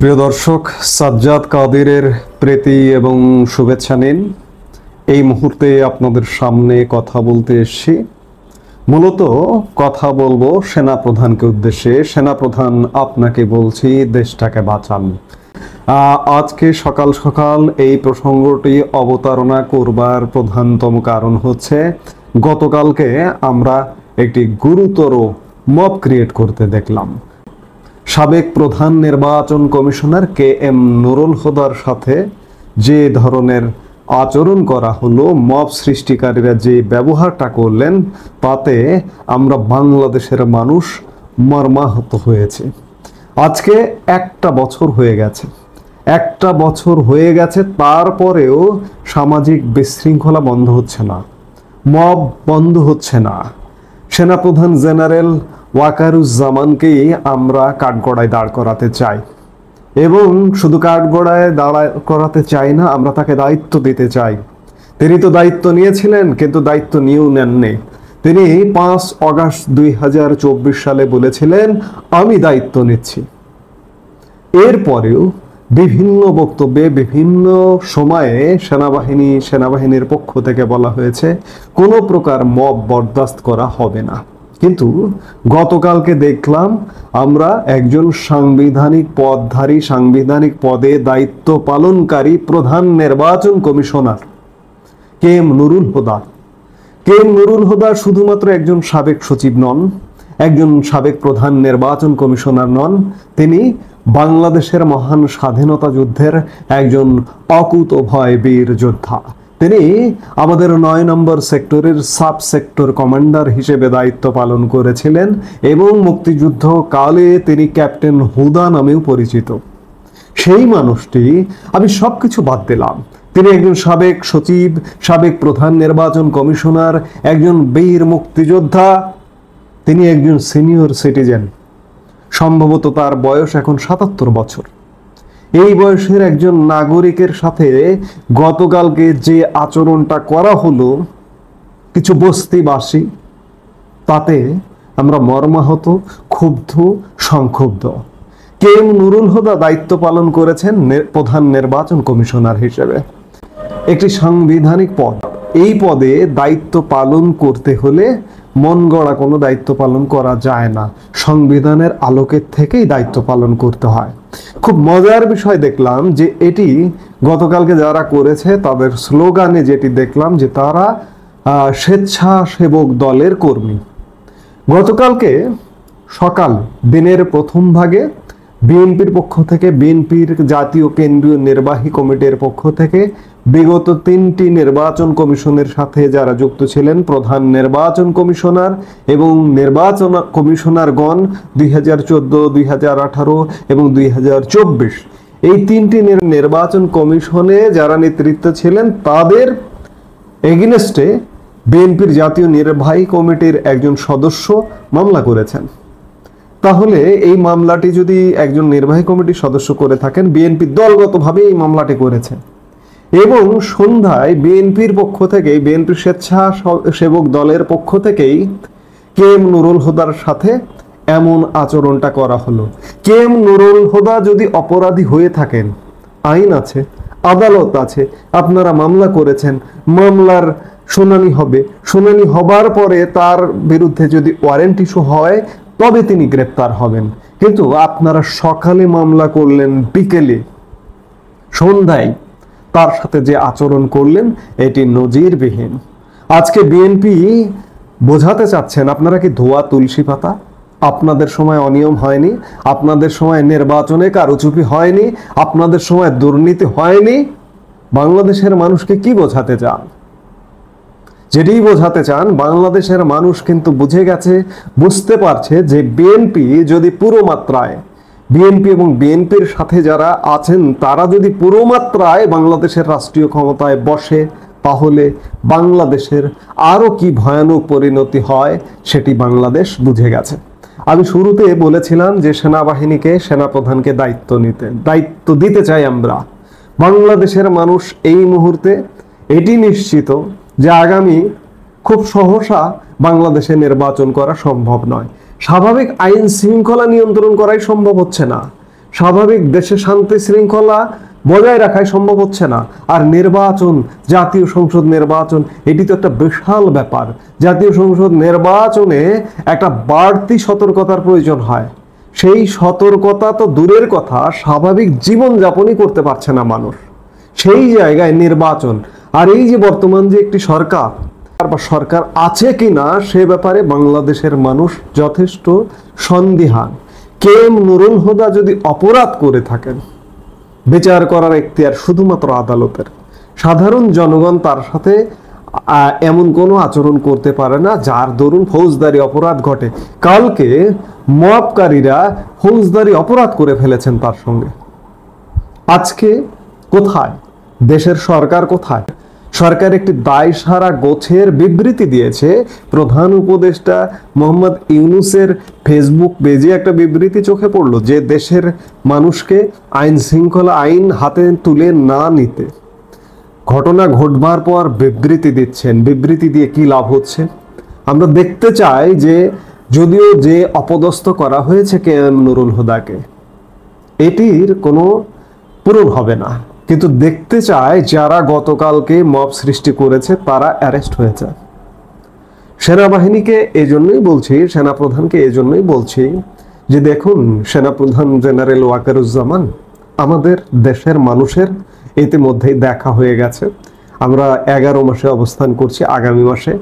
প্রিয় দর্শক, সাজ্জাদ কাদেরের প্রীতি এবং শুভেচ্ছা নিন। এই মুহূর্তে আপনাদের সামনে কথা বলতে এসেছি। মূলত কথা বলবো সেনাপ্রধানকে উদ্দেশ্যে। সেনাপ্রধান, আপনাকে বলছি, দেশটাকে বাঁচান। আজকে সকাল সকাল এই প্রসঙ্গটি অবতারণা করবার প্রধানতম কারণ হচ্ছে গতকালকে আমরা একটি গুরুতর মব ক্রিয়েট করতে দেখলাম। সাবেক প্রধান নির্বাচন কমিশনার KM নুরুল হুদার সাথে যে ধরনের আচরণ করা হলো, মব সৃষ্টিকারীরা যে ব্যবহারটা করলেন, তাতে আমরা বাংলাদেশের মানুষ মর্মাহত হয়েছে। আজকে একটা বছর হয়ে গেছে, তারপরেও সামাজিক বিশৃঙ্খলা বন্ধ হচ্ছে না, মব বন্ধ হচ্ছে না। সেনাপ্রধান জেনারেল ওয়াকারুজ্জামানকেই আমরা কাঠগড়ায় দাঁড় করাতে চাই, এবং শুধু কাঠগড়ায় দাঁড় করাতে চাই না, আমরা তাকে দায়িত্ব দিতে চাই। তিনি তো দায়িত্ব নিয়েছিলেন, কিন্তু দায়িত্ব নিয়েও নেননি। তিনি 5 অগাস্ট 2024 সালে বলেছিলেন, আমি দায়িত্ব নিচ্ছি। এরপরেও বিভিন্ন বক্তব্যে বিভিন্ন সময়ে সেনাবাহিনীর পক্ষ থেকে বলা হয়েছে কোনো প্রকার মব বরদাস্ত করা হবে না। কিন্তু গতকালকে দেখলাম আমরা একজন সাংবিধানিক পদে দায়িত্ব পালনকারী প্রধান নির্বাচন কমিশনার KM নুরুল হুদা শুধুমাত্র একজন সাবেক সচিব নন, একজন সাবেক প্রধান নির্বাচন কমিশনার নন, তিনি বাংলাদেশের মহান স্বাধীনতা যুদ্ধের একজন অকুতোভয় বীর যোদ্ধা। তিনি আমাদের 9 নম্বর সেক্টরের সাব সেক্টর কমান্ডার হিসেবে দায়িত্ব পালন করেছিলেন, এবং মুক্তিযুদ্ধ কালে তিনি ক্যাপ্টেন হুদা নামেও পরিচিত। সেই মানুষটি, আমি সবকিছু বাদ দিলাম, তিনি একজন সাবেক সচিব, সাবেক প্রধান নির্বাচন কমিশনার, একজন বীর মুক্তিযোদ্ধা, তিনি একজন সিনিয়র সিটিজেন। সম্ভবত তার বয়স এখন 77 বছর। এই বয়সের একজন নাগরিকের সাথে গতকালকে যে আচরণটা করা হলো কিছু বস্তিবাসী, তাতে আমরা মর্মাহত, ক্ষুব্ধ, সংক্ষুব্ধ। KM নুরুল হুদা দায়িত্ব পালন করেছেন প্রধান নির্বাচন কমিশনার হিসেবে, একটি সাংবিধানিক পদ। এই পদে দায়িত্ব পালন করতে হলে মন গড়া কোনো দায়িত্ব পালন করা যায় না, সংবিধানের আলোকের থেকেই দায়িত্ব পালন করতে হয়। খুব মজার বিষয় দেখলাম যে এটি গতকালকে যারা করেছে তাদের স্লোগানে যেটি দেখলাম যে তারা স্বেচ্ছাসেবক দলের কর্মী। গতকালকে সকাল দিনের প্রথম ভাগে বিএনপির পক্ষ থেকে, বিএনপির জাতীয় কেন্দ্রীয় নির্বাহী কমিটির পক্ষ থেকে বিগত 3টি নির্বাচন কমিশনের সাথে যারা যুক্ত ছিলেন, প্রধান নির্বাচন কমিশনার এবং নির্বাচন কমিশনারগণ 2014, 2018 এবং 2024, এই 3টি নির্বাচন কমিশনে যারা নেতৃত্ব ছিলেন, তাদের এগেইনস্টে বিএনপির জাতীয় নির্বাহী কমিটির একজন সদস্য মামলা করেছেন। তাহলে এই মামলাটি যদি একজন নির্বাহী কমিটির সদস্য করে থাকেন, বিএনপি দলগতভাবে এই মামলাটি করেছে, এবং সন্ধ্যায় বিএনপির পক্ষ থেকেই, বিএনপির স্বেচ্ছাসেবক দলের পক্ষ থেকেই KM নুরুল হুদার সাথে এমন আচরণটা করা হলো। KM নুরুল হুদা যদি অপরাধী হয়ে থাকেন, আইন আছে, আদালত আছে, আপনারা মামলা করেছেন, মামলার শুনানি হবে, শুনানি হবার পরে তার বিরুদ্ধে যদি ওয়ারেন্ট ইস্যু হয় তবে তিনি গ্রেপ্তার হবেন। কিন্তু আপনারা সকালে মামলা করলেন, বিকেলে, সন্ধ্যায় তার সাথে যে আচরণ করলেন, এটি নজিরবিহীন। আজকে বিএনপি বোঝাতে চাচ্ছেন আপনারা কি ধোয়া তুলসী পাতা, আপনাদের সময় অনিয়ম হয়নি, আপনাদের সময় নির্বাচনে কারচুপি হয়নি, আপনাদের সময় দুর্নীতি হয়নি। বাংলাদেশের মানুষকে কি বোঝাতে চান? যেটি বোঝাতে চান, বাংলাদেশের মানুষ কিন্তু বুঝতে পারছে যে বিএনপি যদি পুরো মাত্রায়, বিএনপি এবং বিএনপির সাথে যারা আছেন তারা যদি পুরো মাত্রায় বাংলাদেশের রাষ্ট্রীয় ক্ষমতায় বসে, তাহলে বাংলাদেশের আরো কি ভয়ানক পরিণতি হয় সেটি বাংলাদেশ বুঝে গেছে। আমি শুরুতে বলেছিলাম যে সেনাপ্রধানকে দায়িত্ব দিতে চাই আমরা। বাংলাদেশের মানুষ এই মুহূর্তে এটি নিশ্চিত যে আগামী খুব সহসা বাংলাদেশে নির্বাচন করা সম্ভব নয়। স্বাভাবিক আইন শৃঙ্খলা নিয়ন্ত্রণ করাই সম্ভব হচ্ছে না। স্বাভাবিক দেশে শান্তি শৃঙ্খলা বজায় রাখাই সম্ভব হচ্ছে না। আর নির্বাচন, জাতীয় সংসদ নির্বাচন, এটি তো একটা বিশাল ব্যাপার। জাতীয় সংসদ নির্বাচনে একটা বাড়তি সতর্কতার প্রয়োজন হয়। সেই সতর্কতা তো দূরের কথা, স্বাভাবিক জীবনযাপনই করতে পারছে না মানুষ, সেই জায়গায় নির্বাচন। আর এই যে বর্তমান যে একটি সরকার বা সরকার আছে কিনা সে ব্যাপারে বাংলাদেশের মানুষ যথেষ্ট সন্দিহান। কে এম নুরুল হুদা যদি অপরাধ করে থাকেন, বিচার করার এখতিয়ার শুধুমাত্র আদালতের। সাধারণ জনগণ তার সাথে এমন কোনো আচরণ করতে পারে না যার দরুন ফৌজদারি অপরাধ ঘটে। কালকে মবকারীরা ফৌজদারি অপরাধ করে ফেলেছেন তার সঙ্গে। আজকে কোথায় দেশের সরকার? কোথায় সরকার? একটি দায়সারা গোছের বিবৃতি দিয়েছে। প্রধান উপদেষ্টা মোহাম্মদ ইউনূসের ফেসবুক পেজে একটা বিবৃতি চোখে পড়লো যে দেশের মানুষকে আইন শৃঙ্খলা আইন হাতে তুলে না নিতে, ঘটনা ঘটবার পর বিবৃতি দিচ্ছেন। বিবৃতি দিয়ে কি লাভ হচ্ছে? আমরা দেখতে চাই যে যদিও যে অপদস্থ করা হয়েছে কে এম নুরুল হুদাকে, এটির কোনো পূরণ হবে না, কিন্তু দেখতে চায় যারা গতকালকে মব সৃষ্টি করেছে তারা অ্যারেস্ট হয়েছে। সেনাবাহিনীকে এজন্যই বলছি, সেনাপ্রধানকে এজন্যই বলছি যে দেখুন, সেনাপ্রধান জেনারেল ওয়াকারুজ্জামান, আমাদের দেশের মানুষের ইতিমধ্যেই দেখা হয়ে গেছে। আমরা 11 মাসে অবস্থান করছি, আগামী মাসে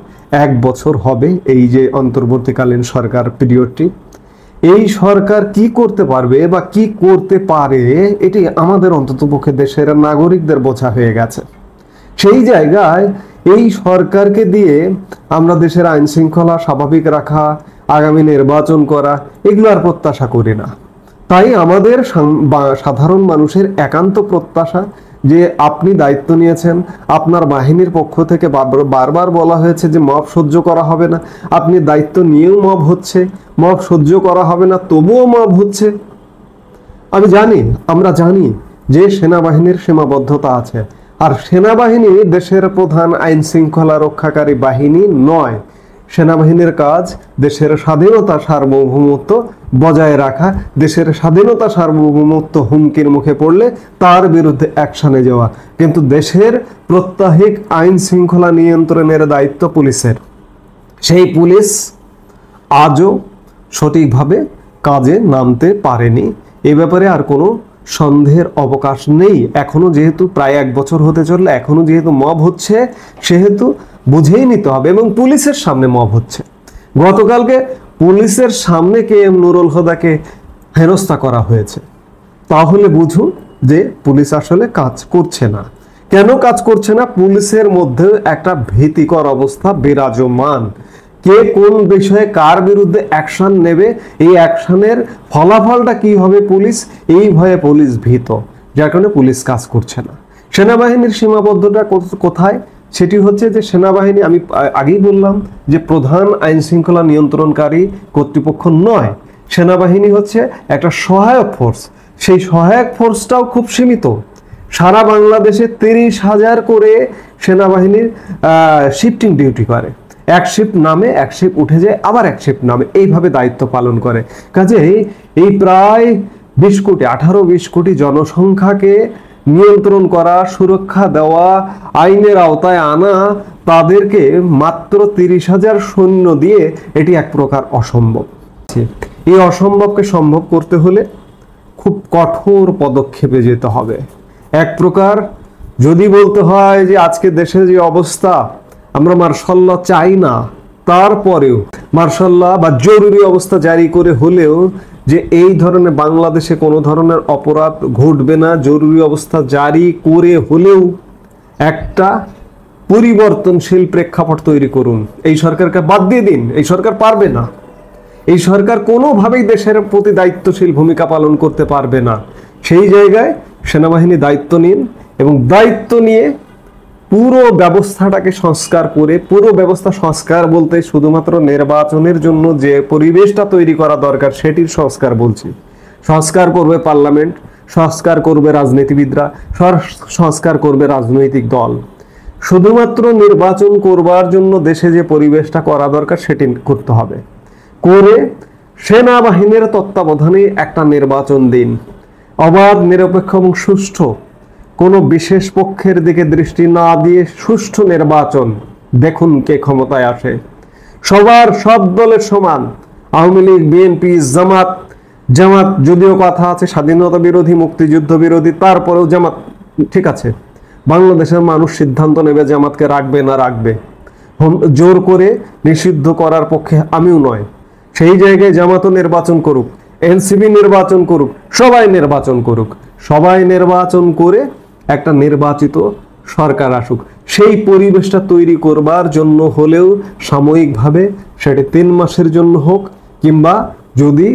1 বছর হবে এই যে অন্তর্বর্তীকালীন সরকার পিরিয়ডটি। এই সরকার কি করতে পারবে বা কি করতে পারে এটি আমাদের অন্ততপক্ষে দেশের নাগরিকদের বোঝা হয়ে গেছে। সেই জায়গায় এই সরকারকে দিয়ে আমরা দেশের আইন শৃঙ্খলা স্বাভাবিক রাখা, আগামী নির্বাচন করা, এগুলো আর প্রত্যাশা করি না। তাই আমাদের সাধারণ মানুষের একান্ত প্রত্যাশা যে আপনি দায়িত্ব নিয়েছেন, আপনার বাহিনীর পক্ষ থেকে বারবার বলা হয়েছে যে মব সহ্য করা হবে না, আপনি দায়িত্ব নিয়েও মব হচ্ছে, মব সহ্য করা হবে না তবুও মব হচ্ছে। আমি জানি, আমরা জানি যে সেনাবাহিনীর সীমাবদ্ধতা আছে, আর সেনাবাহিনী দেশের প্রধান আইন শৃঙ্খলা রক্ষাকারী বাহিনী নয়। সেনাবাহিনীর কাজ দেশের স্বাধীনতা সার্বভৌমত্ব বজায় রাখা, দেশের স্বাধীনতা সার্বভৌমত্ব হুমকির মুখে পড়লে তার বিরুদ্ধে অ্যাকশনে যাওয়া। কিন্তু দেশের প্রত্যাহিক আইন শৃঙ্খলা নিয়ন্ত্রণের দায়িত্ব পুলিশের। সেই পুলিশ আজও সঠিকভাবে কাজে নামতে পারেনি, এ ব্যাপারে আর কোনো সন্দেহের অবকাশ নেই। এখনো যেহেতু প্রায় 1 বছর হতে চললে, এখনো যেহেতু মব হচ্ছে, সেহেতু বুঝেই নিতে হবে। এবং পুলিশের সামনে মব হচ্ছে। গতকালকে পুলিশের সামনে কে এম নুরুল হুদাকে হেনস্থা করা হয়েছে। তাহলে বুঝুন যে পুলিশ আসলে কাজ করছে না। কেন কাজ করছে না? পুলিশের মধ্যে একটা ভীতিকর অবস্থা বিরাজমান। কে কোন বিষয়ে কার বিরুদ্ধে অ্যাকশন নেবে, এই অ্যাকশনের ফলাফলটা কি হবে, পুলিশ এই ভয়ে পুলিশ ভীত, যার কারণে পুলিশ কাজ করছে না। সেনাবাহিনীর সীমাবদ্ধতা কোথায়? সেটি হচ্ছে যে সেনাবাহিনী, আমি আগেই বললাম যে প্রধান আইন শৃঙ্খলা নিয়ন্ত্রণকারী কর্তৃপক্ষ নয়। সেনাবাহিনী হচ্ছে একটা সহায়ক ফোর্স। সেই সহায়ক ফোর্সটাও খুব সীমিত। সারা বাংলাদেশে 30,000 করে সেনাবাহিনীর শিফটিং ডিউটি করে। এক শিফট নামে, এক শিফট উঠে যায়, আবার এক শিফট নামে, এইভাবে দায়িত্ব পালন করে। কাজেই এই প্রায় 20 কোটি, 18-20 কোটি জনসংখ্যাকে নিয়ন্ত্রণ করা, সুরক্ষা দেওয়া, আইনের আওতায় আনা, তাদেরকে মাত্র 30,000 সৈন্য দিয়ে এটি এক প্রকার অসম্ভব। এই অসম্ভবকে সম্ভব করতে হলে খুব কঠোর পদক্ষেপে যেতে হবে। এক প্রকার যদি বলতে হয় যে আজকে দেশের যে অবস্থা, আমরা মার্শাল ল চাই না, তারপরেও মার্শাল ল বা জরুরি অবস্থা জারি করে হলেও যে এই ধরনের বাংলাদেশে কোনো ধরনের অপরাধ ঘটবে না, জরুরি অবস্থা জারি করে হলেও একটা পরিবর্তনশীল প্রেক্ষাপট তৈরি করুন। এই সরকারকে বাদ দিয়ে দিন, এই সরকার পারবে না। এই সরকার কোনোভাবেই দেশের প্রতি দায়িত্বশীল ভূমিকা পালন করতে পারবে না। সেই জায়গায় সেনাবাহিনী দায়িত্ব নিন এবং দায়িত্ব নিয়ে পুরো ব্যবস্থাটাকে সংস্কার করে, পুরো ব্যবস্থা সংস্কার বলতে শুধুমাত্র নির্বাচনের জন্য যে পরিবেশটা তৈরি করা দরকার সেটির সংস্কার বলছি। সংস্কার করবে পার্লামেন্ট, সংস্কার করবে রাজনীতিবিদরা, সংস্কার করবে রাজনৈতিক দল। শুধুমাত্র নির্বাচন করবার জন্য দেশে যে পরিবেশটা করা দরকার সেটি করতে হবে। করে সেনাবাহিনীর তত্ত্বাবধানে একটা নির্বাচন দিন। অবাধ, নিরপেক্ষ এবং সুষ্ঠু, কোনো বিশেষ পক্ষের দিকে দৃষ্টি না দিয়ে সুষ্ঠু নির্বাচন, দেখুন কে ক্ষমতায় আসে। সব দলের সমান, আওয়ামী লীগ, বিএনপি, জামাত যদিও কথা আছে স্বাধীনতা বিরোধী, মুক্তিযুদ্ধ বিরোধী, তারপরেও জামাত ঠিক আছে। বাংলাদেশের মানুষ সিদ্ধান্ত নেবে জামাতকে রাখবে না রাখবে। জোর করে নিষিদ্ধ করার পক্ষে আমিও নয়। সেই জায়গায় জামাতও নির্বাচন করুক, এনসিপি নির্বাচন করুক, সবাই নির্বাচন করে একটা নির্বাচিত সরকার আসুক। সেই পরিবেশটা তৈরি করবার জন্য হলেও সাময়িকভাবে, সেটা 3 মাসের জন্য হোক, কিংবা যদি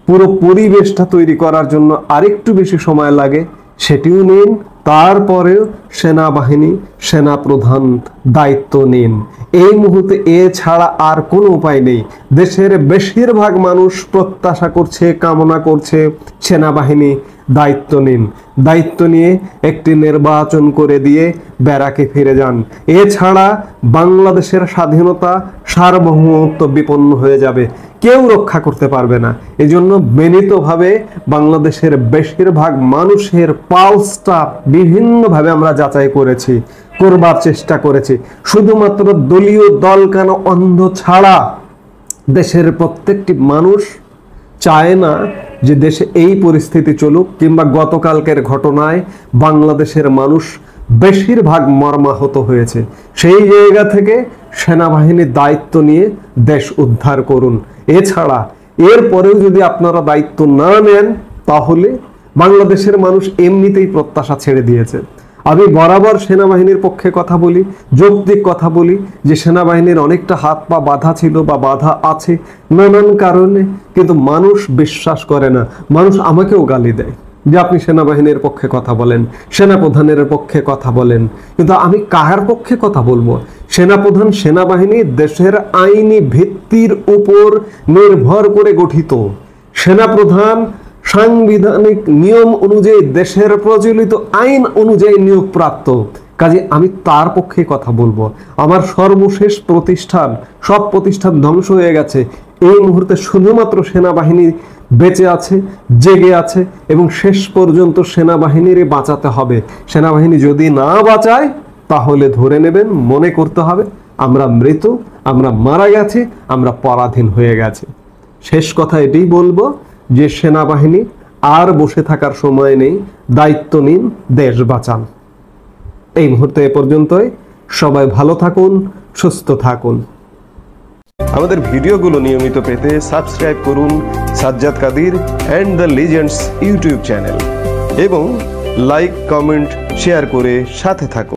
পুরো পরিবেশটা তৈরি করার জন্য আরেকটু বেশি সময় লাগে সেটিও নিন। তারপরেও সেনাবাহিনী, সেনাপ্রধান দায়িত্ব নিন। এই মুহূর্তে এছাড়া আর কোনো উপায় নেই। দেশের বেশিরভাগ মানুষ প্রত্যাশা করছে, কামনা করছে সেনাবাহিনী দায়িত্ব নিন। দায়িত্ব নিয়ে একটি নির্বাচন করে দিয়ে ব্যারাকে ফিরে যান। এছাড়া বাংলাদেশের স্বাধীনতা, সার্বভৌমত্ব বিপন্ন হয়ে যাবে, কেউ রক্ষা করতে পারবে না। এজন্য বিনীতভাবে বাংলাদেশের বেশিরভাগ মানুষের পালসটা বিভিন্নভাবে আমরা যাচাই করেছি, করবার চেষ্টা করেছি। শুধুমাত্র দলীয় দল কেন অন্ধ ছাড়া দেশের প্রত্যেকটি মানুষ চায় না যে দেশে এই পরিস্থিতি চলুক, কিংবা গতকালকের ঘটনায় বাংলাদেশের মানুষ বেশিরভাগ মর্মাহত হয়েছে। সেই জায়গা থেকে সেনাবাহিনীর দায়িত্ব নিয়ে দেশ উদ্ধার করুন। এছাড়া এরপরেও যদি আপনারা দায়িত্ব না নেন, তাহলে বাংলাদেশের মানুষ এমনিতেই প্রত্যাশা ছেড়ে দিয়েছে। আমি বরাবর সেনাবাহিনীর পক্ষে কথা বলি, যৌক্তিক কথা বলি যে সেনাবাহিনীর অনেকটা হাত পা বাধা ছিল বা বাধা আছে নানান কারণে, কিন্তু মানুষ বিশ্বাস করে না। মানুষ আমাকেও গালি দেয় যে আপনি সেনাবাহিনীর পক্ষে কথা বলেন, সেনাপ্রধানের পক্ষে কথা বলেন, কিন্তু আমি কার পক্ষে কথা বলবো? সেনাপ্রধান, সেনাবাহিনী দেশের আইনি ভিত্তির উপর নির্ভর করে গঠিত। সেনাপ্রধান সাংবিধানিক নিয়ম অনুযায়ী, দেশের প্রচলিত আইন অনুযায়ী নিয়োগপ্রাপ্ত। কাজে আমি তার পক্ষে কথা বলবো। আমার সর্বশেষ প্রতিষ্ঠান, সব প্রতিষ্ঠান ধ্বংস হয়ে গেছে, এই মুহূর্তে শুধুমাত্র সেনাবাহিনী বেঁচে আছে, জেগে আছে, এবং শেষ পর্যন্ত সেনাবাহিনীরই বাঁচাতে হবে। সেনাবাহিনী যদি না বাঁচায় তাহলে ধরে নেবেন, মনে করতে হবে আমরা মৃত, আমরা মারা গেছি, আমরা পরাধীন হয়ে গেছে। শেষ কথা এটাই বলবো যে সেনাবাহিনী আর বসে থাকার সময় নেই, দায়িত্ব নিন, দেশ বাঁচান। এই মুহূর্তে এ পর্যন্তই। সবাই ভালো থাকুন, সুস্থ থাকুন। আমাদের ভিডিওগুলো নিয়মিত পেতে সাবস্ক্রাইব করুন Sajjad Kadir and the legends YouTube channel, এবং লাইক, কমেন্ট, শেয়ার করে সাথে থাকুন।